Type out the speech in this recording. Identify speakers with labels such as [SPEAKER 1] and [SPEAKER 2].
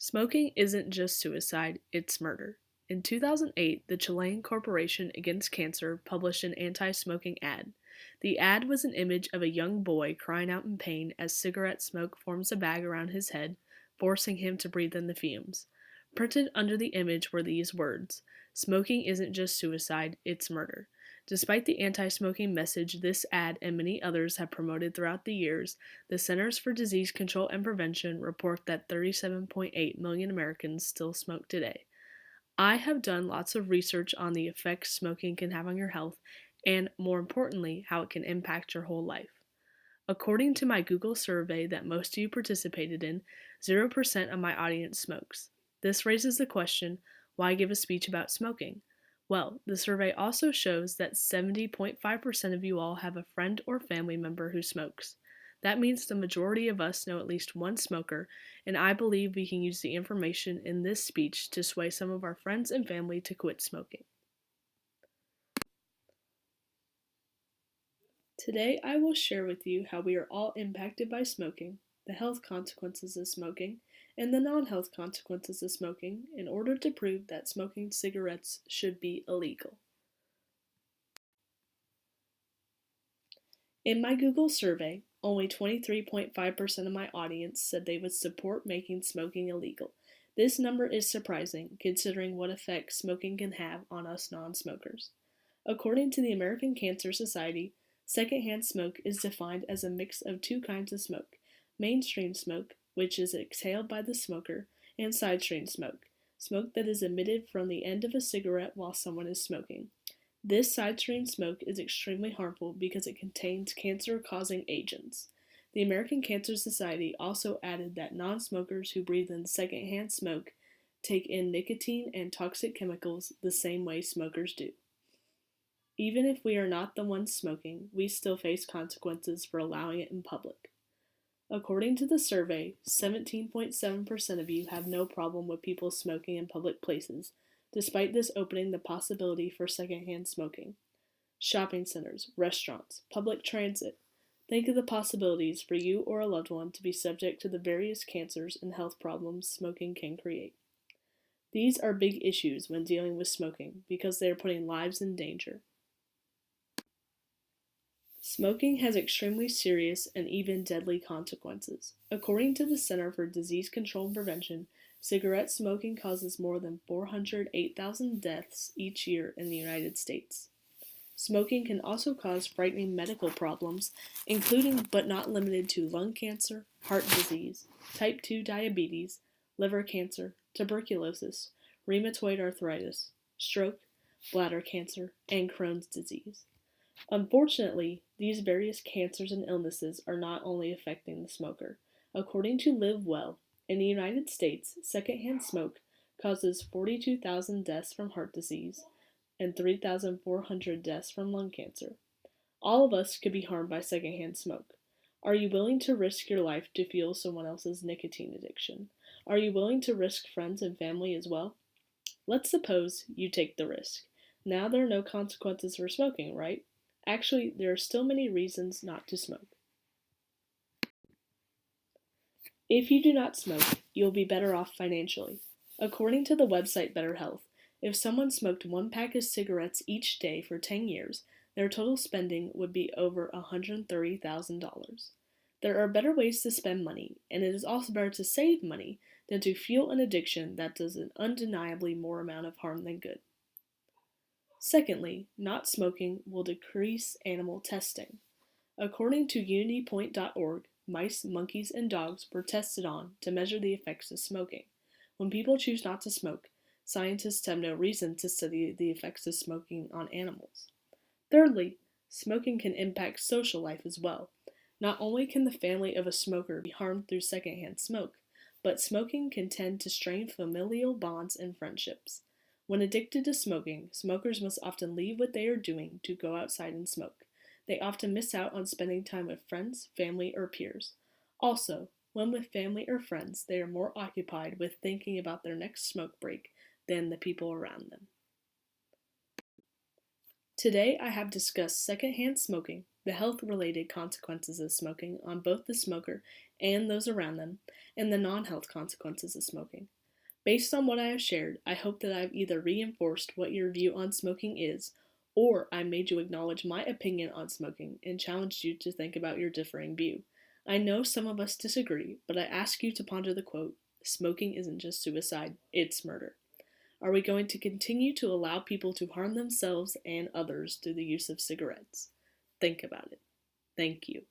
[SPEAKER 1] Smoking isn't just suicide, it's murder. In 2008, the Chilean Corporation Against Cancer published an anti smoking ad. The ad was an image of a young boy crying out in pain as cigarette smoke forms a bag around his head, forcing him to breathe in the fumes. Printed under the image were these words: "Smoking isn't just suicide, it's murder." Despite the anti smoking message this ad and many others have promoted throughout the years, the Centers for Disease Control and Prevention report that 37.8 million Americans still smoke today. I have done lots of research on the effects smoking can have on your health and, more importantly, how it can impact your whole life. According to my Google survey that most of you participated in, 0% of my audience smokes. This raises the question, why give a speech about smoking? Well, the survey also shows that 70.5% of you all have a friend or family member who smokes. That means the majority of us know at least one smoker, and I believe we can use the information in this speech to sway some of our friends and family to quit smoking. Today, I will share with you how we are all impacted by smoking, the health consequences of smoking, and the non-health consequences of smoking in order to prove that smoking cigarettes should be illegal. In my Google survey, only 23.5% of my audience said they would support making smoking illegal. This number is surprising considering what effect smoking can have on us non-smokers. According to the American Cancer Society, secondhand smoke is defined as a mix of two kinds of smoke: mainstream smoke, which is exhaled by the smoker, and side-stream smoke, smoke that is emitted from the end of a cigarette while someone is smoking. This side-stream smoke is extremely harmful because it contains cancer-causing agents. The American Cancer Society also added that non-smokers who breathe in secondhand smoke take in nicotine and toxic chemicals the same way smokers do. Even if we are not the ones smoking, we still face consequences for allowing it in public. According to the survey, 17.7% of you have no problem with people smoking in public places, despite this opening the possibility for secondhand smoking. Shopping centers, restaurants, public transit. Think of the possibilities for you or a loved one to be subject to the various cancers and health problems smoking can create. These are big issues when dealing with smoking because they are putting lives in danger. Smoking has extremely serious and even deadly consequences. According to the Center for Disease Control and Prevention, cigarette smoking causes more than 408,000 deaths each year in the United States. Smoking can also cause frightening medical problems, including but not limited to lung cancer, heart disease, type 2 diabetes, liver cancer, tuberculosis, rheumatoid arthritis, stroke, bladder cancer, and Crohn's disease. Unfortunately, these various cancers and illnesses are not only affecting the smoker. According to Live Well, in the United States, secondhand smoke causes 42,000 deaths from heart disease and 3,400 deaths from lung cancer. All of us could be harmed by secondhand smoke. Are you willing to risk your life to fuel someone else's nicotine addiction? Are you willing to risk friends and family as well? Let's suppose you take the risk. Now there are no consequences for smoking, right? Actually, there are still many reasons not to smoke. If you do not smoke, you will be better off financially. According to the website Better Health, if someone smoked one pack of cigarettes each day for 10 years, their total spending would be over $130,000. There are better ways to spend money, and it is also better to save money than to fuel an addiction that does an undeniably more amount of harm than good. Secondly, not smoking will decrease animal testing. According to unitypoint.org, mice, monkeys, and dogs were tested on to measure the effects of smoking. When people choose not to smoke, scientists have no reason to study the effects of smoking on animals. Thirdly, smoking can impact social life as well. Not only can the family of a smoker be harmed through secondhand smoke, but smoking can tend to strain familial bonds and friendships. When addicted to smoking, smokers must often leave what they are doing to go outside and smoke. They often miss out on spending time with friends, family, or peers. Also, when with family or friends, they are more occupied with thinking about their next smoke break than the people around them. Today I have discussed secondhand smoking, the health-related consequences of smoking on both the smoker and those around them, and the non-health consequences of smoking. Based on what I have shared, I hope that I have either reinforced what your view on smoking is, or I made you acknowledge my opinion on smoking and challenged you to think about your differing view. I know some of us disagree, but I ask you to ponder the quote, "Smoking isn't just suicide, it's murder." Are we going to continue to allow people to harm themselves and others through the use of cigarettes? Think about it. Thank you.